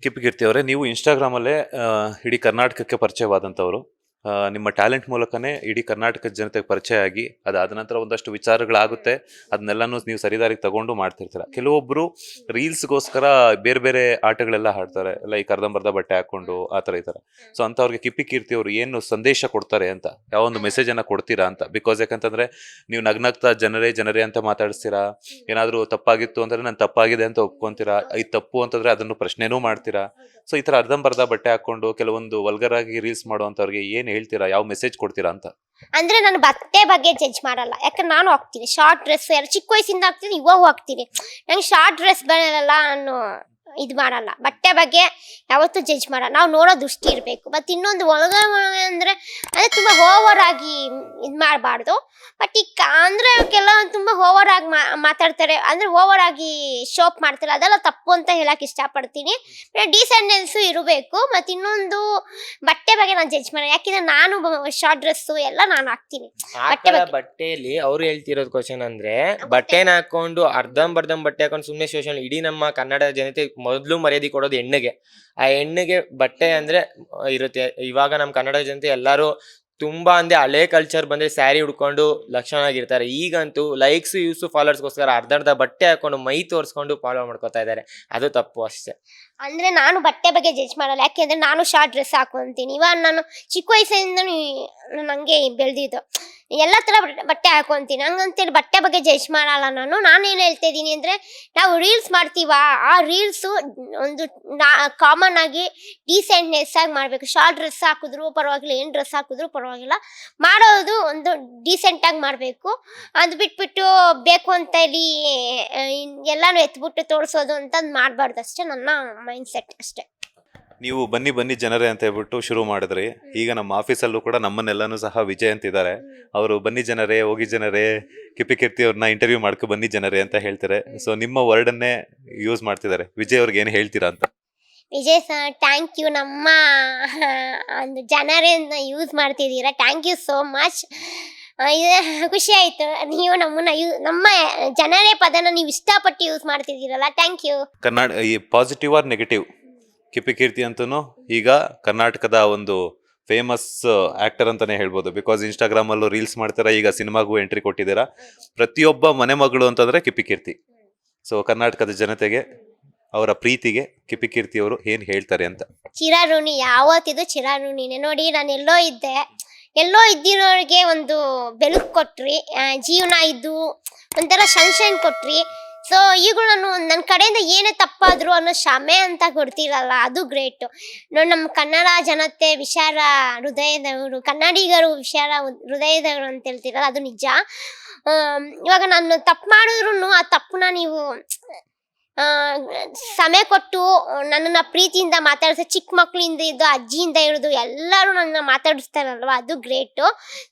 ಕಿಪಿಕೀರ್ತಿ ಅವರೇ, ನೀವು ಇನ್ಸ್ಟಾಗ್ರಾಮಲ್ಲೇ ಇಡೀ ಕರ್ನಾಟಕಕ್ಕೆ ಪರಿಚಯವಾದಂಥವ್ರು. ನಿಮ್ಮ ಟ್ಯಾಲೆಂಟ್ ಮೂಲಕನೇ ಇಡೀ ಕರ್ನಾಟಕದ ಜನತೆಗೆ ಪರಿಚಯ ಆಗಿ ಅದಾದ ನಂತರ ಒಂದಷ್ಟು ವಿಚಾರಗಳಾಗುತ್ತೆ, ಅದನ್ನೆಲ್ಲನೂ ನೀವು ಸರಿದಾರಿಗೆ ತಗೊಂಡು ಮಾಡ್ತಿರ್ತೀರ. ಕೆಲವೊಬ್ಬರು ರೀಲ್ಸ್ಗೋಸ್ಕರ ಬೇರೆ ಬೇರೆ ಆಟಗಳೆಲ್ಲ ಆಡ್ತಾರೆ, ಲೈಕ್ ಅರ್ಧಂಬರ್ಧ ಬಟ್ಟೆ ಹಾಕೊಂಡು ಆ ಥರ ಈ ಥರ. ಸೊ ಅಂಥವ್ರಿಗೆ ಕಿಪಿಕೀರ್ತಿ ಅವರು ಏನು ಸಂದೇಶ ಕೊಡ್ತಾರೆ ಅಂತ, ಯಾವೊಂದು ಮೆಸೇಜನ್ನು ಕೊಡ್ತೀರಾ ಅಂತ? ಬಿಕಾಸ್ ಯಾಕಂತಂದರೆ ನೀವು ನಗ್ನಗ್ತಾ ಜನರೇ ಅಂತ ಮಾತಾಡಿಸ್ತೀರಾ. ಏನಾದರೂ ತಪ್ಪಾಗಿತ್ತು ಅಂದರೆ ನಾನು ತಪ್ಪಾಗಿದೆ ಅಂತ ಒಪ್ಕೊಂತೀರಾ, ಇದು ತಪ್ಪು ಅಂತಂದರೆ ಅದನ್ನು ಪ್ರಶ್ನೆನೂ ಮಾಡ್ತೀರಾ. ಸೊ ಈ ಥರ ಅರ್ಧಂಬರ್ಧ ಬಟ್ಟೆ ಹಾಕೊಂಡು ಕೆಲವೊಂದು ವಲ್ಗರ್ ಆಗಿ ರೀಲ್ಸ್ ಮಾಡುವಂಥವ್ರಿಗೆ ಏನು ಹೇಳ್ತೀರಾ, ಯಾವ ಮೆಸೇಜ್ ಕೊಡ್ತೀರಾ ಅಂತ? ಅಂದ್ರೆ ನಾನು ಬಟ್ಟೆ ಬಗ್ಗೆ ಜಡ್ಜ್ ಮಾಡಲ್ಲ, ಯಾಕಂದ್ರೆ ನಾನು ಹಾಕ್ತೀನಿ ಶಾರ್ಟ್ ಡ್ರೆಸ್, ಚಿಕ್ಕ ವಯಸ್ಸಿಂದ ಹಾಕ್ತೀನಿ, ಇವಾಗ ಹಾಕ್ತೀನಿ. ನಂಗೆ ಶಾರ್ಟ್ ಡ್ರೆಸ್ ಬರಲ್ಲ, ನಾನು ಇದು ಮಾಡಲ್ಲ. ಬಟ್ಟೆ ಬಗ್ಗೆ ಯಾವತ್ತೂ ಜಡ್ಜ್ ಮಾಡಲ್ಲ. ನಾವು ನೋಡೋ ದೃಷ್ಟಿ ಇರಬೇಕು. ಮತ್ತು ಇನ್ನೊಂದು ಒಳಗಡೆ ಅಂದರೆ ತುಂಬ ಓವರ್ ಆಗಿ ಇದು ಮಾಡಬಾರ್ದು. ಬಟ್ ಈಗ ಅಂದರೆ ಕೆಲವು ತುಂಬ ಓವರ್ ಆಗಿ ಮಾತಾಡ್ತಾರೆ, ಅಂದರೆ ಓವರ್ ಆಗಿ ಶೋಪ್ ಮಾಡ್ತಾರೆ, ಅದೆಲ್ಲ ತಪ್ಪು ಅಂತ ಹೇಳಕ್ಕೆ ಇಷ್ಟಪಡ್ತೀನಿ. ಡೀಸೆಂಟ್ನೆಸ್ಸು ಇರಬೇಕು. ಮತ್ತು ಇನ್ನೊಂದು ಬಟ್ಟೆ ಬಗ್ಗೆ ನಾನು ಜಡ್ಜ್ ಮಾಡಲ್ಲ, ಯಾಕೆಂದರೆ ನಾನು ಶಾರ್ಟ್ ಡ್ರೆಸ್ಸು ಎಲ್ಲ ನಾನು ಹಾಕ್ತೀನಿ. ಬಟ್ಟೆಯಲ್ಲಿ ಅವ್ರು ಹೇಳ್ತಿರೋದು ಕ್ವಶನ್ ಅಂದ್ರೆ, ಬಟ್ಟೆನ ಹಾಕೊಂಡು ಅರ್ಧಂಬರ್ಧಂ ಬಟ್ಟೆ ಹಾಕೊಂಡು ಸುಮ್ಮನೆ ಸೋಷಿಯಲ್, ಇಡೀ ನಮ್ಮ ಕನ್ನಡ ಜನತೆ ಮೊದಲು ಮರ್ಯಾದೆ ಕೊಡೋದು ಹೆಣ್ಣಿಗೆ. ಆ ಹೆಣ್ಣಿಗೆ ಬಟ್ಟೆ ಅಂದ್ರೆ ಇರುತ್ತೆ. ಇವಾಗ ನಮ್ಮ ಕನ್ನಡ ಜನತೆ ಎಲ್ಲರೂ ತುಂಬಾ ಅಂದ್ರೆ ಹಳೆ ಕಲ್ಚರ್ ಬಂದ್ರೆ ಸ್ಯಾರಿ ಉಡ್ಕೊಂಡು ಲಕ್ಷಣ ಆಗಿರ್ತಾರೆ. ಈಗಂತೂ ಲೈಕ್ಸ್ ಯೂಸ್ ಫಾಲೋವರ್ಸ್ಗೋಸ್ಕರ ಅರ್ಧ ಬಟ್ಟೆ ಹಾಕೊಂಡು ಮೈ ತೋರಿಸ್ಕೊಂಡು ಫಾಲೋ ಮಾಡ್ಕೋತಾ ಇದ್ದಾರೆ. ಅದು ತಪ್ಪು ಅಷ್ಟೇ. ಅಂದರೆ ನಾನು ಬಟ್ಟೆ ಬಗ್ಗೆ ಜಡ್ಜ್ ಮಾಡಲ್ಲ, ಯಾಕೆಂದರೆ ನಾನು ಶಾರ್ಟ್ ಡ್ರೆಸ್ ಹಾಕೊತೀನಿ. ಇವಾಗ ನಾನು ಚಿಕ್ಕ ವಯಸ್ಸಿಂದ ನನಗೆ ಬೆಳೆದಿದ್ದು ಎಲ್ಲ ಥರ ಬಟ್ಟೆ ಹಾಕೊತೀನಿ. ಹಂಗಂತೇಳಿ ಬಟ್ಟೆ ಬಗ್ಗೆ ಜಡ್ಜ್ ಮಾಡಲ್ಲ ನಾನು. ನಾನೇನು ಹೇಳ್ತಾ ಇದ್ದೀನಿ ಅಂದರೆ, ನಾವು ರೀಲ್ಸ್ ಮಾಡ್ತೀವ, ಆ ರೀಲ್ಸು ಒಂದು ಕಾಮನ್ ಆಗಿ ಡೀಸೆಂಟ್ನೆಸ್ ಆಗಿ ಮಾಡಬೇಕು. ಶಾರ್ಟ್ ಡ್ರೆಸ್ ಹಾಕಿದ್ರು ಪರವಾಗಿಲ್ಲ, ಏನು ಡ್ರೆಸ್ ಹಾಕಿದ್ರು ಪರವಾಗಿಲ್ಲ, ಮಾಡೋದು ಒಂದು ಡೀಸೆಂಟಾಗಿ ಮಾಡಬೇಕು. ಅದು ಬಿಟ್ಬಿಟ್ಟು ಬೇಕು ಅಂತ ಇಲ್ಲಿ ಎಲ್ಲನೂ ಎತ್ಬಿಟ್ಟು ತೋರಿಸೋದು ಅಂತಂದು ಮಾಡಬಾರ್ದು ಅಷ್ಟೇ ನನ್ನ ಮೈಂಡ್ ಸೆಟ್ ಅಷ್ಟೇ. ನೀವು ಬನ್ನಿ ಜನರೇ ಅಂತ ಹೇಳ್ಬಿಟ್ಟು ಶುರು ಮಾಡಿದ್ರಿ. ಈಗ ನಮ್ಮ ಆಫೀಸಲ್ಲೂ ಕೂಡ ನಮ್ಮನ್ನೆಲ್ಲನೂ ಸಹ ವಿಜಯ್ ಅಂತಿದ್ದಾರೆ. ಅವರು ಬನ್ನಿ ಜನರೇ, ಹೋಗಿ ಜನರೇ, ಕಿಪಿಕೀರ್ತಿ ಅವ್ರನ್ನ ಇಂಟರ್ವ್ಯೂ ಮಾಡ್ಕೊ ಬನ್ನಿ ಜನರೇ ಅಂತ ಹೇಳ್ತಾರೆ. ಸೊ ನಿಮ್ಮ ವರ್ಡನ್ನೇ ಯೂಸ್ ಮಾಡ್ತಿದ್ದಾರೆ. ವಿಜಯ್ ಅವ್ರಿಗೆ ಏನು ಹೇಳ್ತೀರಾ ಅಂತ? Vijay sir, thank you. ನಮ್ಮ ಒಂದು ಜನರೇ ಯೂಸ್ ಮಾಡ್ತಿದ್ದೀರಾ, ಥ್ಯಾಂಕ್ ಯು ಸೋ ಮಚ್. ಖುಷಿ ಆಯಿತು, ನೀವು ನಮ್ಮ ಜನರೇ ಪದನ ನೀವು ಇಷ್ಟಪಟ್ಟು ಯೂಸ್ ಮಾಡ್ತಿದ್ದೀರಲ್ಲ, ಥ್ಯಾಂಕ್ ಯು. ಈ ಪಾಸಿಟಿವ್ ಆರ್ ನೆಗೆಟಿವ್, ಕಿಪಿಕೀರ್ತಿ ಅಂತೂ ಈಗ ಕರ್ನಾಟಕದ ಒಂದು ಫೇಮಸ್ ಆ್ಯಕ್ಟರ್ ಅಂತಲೇ ಹೇಳ್ಬೋದು. ಬಿಕಾಸ್ ಇನ್ಸ್ಟಾಗ್ರಾಮಲ್ಲೂ ರೀಲ್ಸ್ ಮಾಡ್ತಾರೆ, ಈಗ ಸಿನಿಮಾಗೂ ಎಂಟ್ರಿ ಕೊಟ್ಟಿದ್ದೀರಾ. ಪ್ರತಿಯೊಬ್ಬ ಮನೆ ಮಗಳು ಅಂತಂದರೆ ಕಿಪಿಕೀರ್ತಿ. ಸೊ ಕರ್ನಾಟಕದ ಜನತೆಗೆ, ಅವರ ಪ್ರೀತಿಗೆ ಕಿಪಿಕೀರ್ತಿ ಅವರು ಏನು ಹೇಳ್ತಾರೆ ಅಂತ? ಚಿರಋಣಿ, ಯಾವತ್ತಿದು ಚಿರಋಣಿನೇ. ನೋಡಿ, ನಾನು ಎಲ್ಲೋ ಇದ್ದಿರೋರಿಗೆ ಒಂದು ಬೆಳಕು ಕೊಟ್ರಿ, ಜೀವನ ಇದ್ದು ಒಂಥರ ಸನ್ಶೈನ್ ಕೊಟ್ರಿ. ಸೊ ಈಗ ನನ್ನ ಕಡೆಯಿಂದ ಏನೇ ತಪ್ಪಾದ್ರು ಅನ್ನೋ ಕ್ಷಮೆ ಅಂತ ಕೊಡ್ತೀರಲ್ಲ, ಅದು ಗ್ರೇಟು. ನೋಡಿ, ನಮ್ಮ ಕನ್ನಡ ಜನತೆ ವಿಚಾರ ಹೃದಯದವರು, ಕನ್ನಡಿಗರು ವಿಚಾರ ಹೃದಯದವರು ಅಂತ ಹೇಳ್ತೀರಲ್ಲ, ಅದು ನಿಜ. ಇವಾಗ ನಾನು ತಪ್ಪು ಮಾಡಿದ್ರು ಆ ತಪ್ಪನ್ನ ನೀವು ಸಮಯ ಕೊಟ್ಟು ನನ್ನನ್ನು ಪ್ರೀತಿಯಿಂದ ಮಾತಾಡಿಸಿ, ಚಿಕ್ಕ ಮಕ್ಕಳಿಂದ ಇದ್ದು ಅಜ್ಜಿಯಿಂದ ಹಿಡಿದು ಎಲ್ಲರೂ ನನ್ನ ಮಾತಾಡಿಸ್ತಾರಲ್ವ, ಅದು ಗ್ರೇಟು.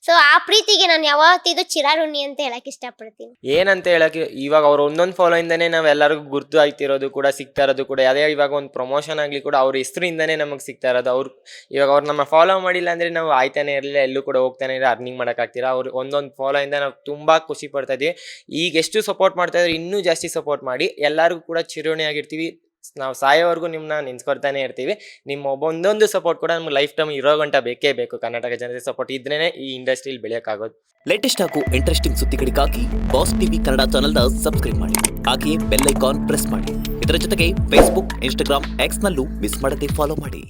ಸೊ ಆ ಪ್ರೀತಿಗೆ ನಾನು ಯಾವತ್ತಿದು ಚಿರಋಣಿ ಅಂತ ಹೇಳಕ್ಕೆ ಇಷ್ಟಪಡ್ತೀನಿ. ಏನಂತ ಹೇಳಕ್ಕೆ, ಇವಾಗ ಅವ್ರು ಒಂದೊಂದು ಫಾಲೋಯಿಂದನೇ ನಾವು ಎಲ್ಲರಿಗೂ ಗುರ್ತು ಆಗ್ತಿರೋದು ಕೂಡ, ಸಿಗ್ತಾ ಇರೋದು ಕೂಡ. ಅದೇ ಇವಾಗ ಒಂದು ಪ್ರಮೋಷನ್ ಆಗಲಿ ಕೂಡ ಅವ್ರ ಹೆಸರಿಂದನೇ ನಮಗೆ ಸಿಗ್ತಾ ಇರೋದು. ಇವಾಗ ಅವ್ರು ನಮ್ಮ ಫಾಲೋ ಮಾಡಿಲ್ಲ ಅಂದರೆ ನಾವು ಆಯ್ತಾನೆ ಇರಲಿಲ್ಲ, ಎಲ್ಲೂ ಕೂಡ ಹೋಗ್ತಾನೆ ಇಲ್ಲ, ಅರ್ನಿಂಗ್ ಮಾಡೋಕ್ಕಾಗ್ತೀರಾ. ಅವ್ರು ಒಂದೊಂದು ಫಾಲೋಯಿಂದ ನಾವು ತುಂಬ ಖುಷಿ ಪಡ್ತಾ ಇದ್ದೀವಿ. ಈಗ ಎಷ್ಟು ಸಪೋರ್ಟ್ ಮಾಡ್ತಾ ಇದ್ರೆ ಇನ್ನೂ ಜಾಸ್ತಿ ಸಪೋರ್ಟ್ ಮಾಡಿ, ಎಲ್ಲರಿಗೂ ಕೂಡ ಚಿರೋಣಿ ಆಗಿರ್ತೀವಿ. ನಾವು ಸಾಯೋವರೆಗೂ ನಿಮ್ಮನ್ನ ನೆನ್ಸ್ಕೊಳ್ತಾನೆ ಇರ್ತೀವಿ. ನಿಮ್ಮ ಒಂದೊಂದು ಸಪೋರ್ಟ್ ಕೂಡ ನಮ್ಗೆ ಲೈಫ್ ಟೈಮ್ ಇರೋ ಗಂಟ ಬೇಕೇ ಬೇಕು. ಕರ್ನಾಟಕ ಜನತೆ ಸಪೋರ್ಟ್ ಇದ್ರೇನೆ ಈ ಇಂಡಸ್ಟ್ರಿಯಲ್ಲಿ ಬೆಳೆಯೋಕ್ಕಾಗೋದು. ಲೇಟೆಸ್ಟ್ ಹಾಗೂ ಇಂಟ್ರೆಸ್ಟಿಂಗ್ ಸುದ್ದಿಗಳಿಗಾಗಿ ಬಾಸ್ ಟಿವಿ ಕನ್ನಡ ಚಾನೆಲ್ನ ಸಬ್ಸ್ಕ್ರೈಬ್ ಮಾಡಿ, ಹಾಗೆಯೇ ಬೆಲ್ ಐಕಾನ್ ಪ್ರೆಸ್ ಮಾಡಿ. ಇದರ ಜೊತೆಗೆ ಫೇಸ್ಬುಕ್, ಇನ್ಸ್ಟಾಗ್ರಾಮ್, ಎಕ್ಸ್ ನಲ್ಲೂ ಮಿಸ್ ಮಾಡದೆ ಫಾಲೋ ಮಾಡಿ.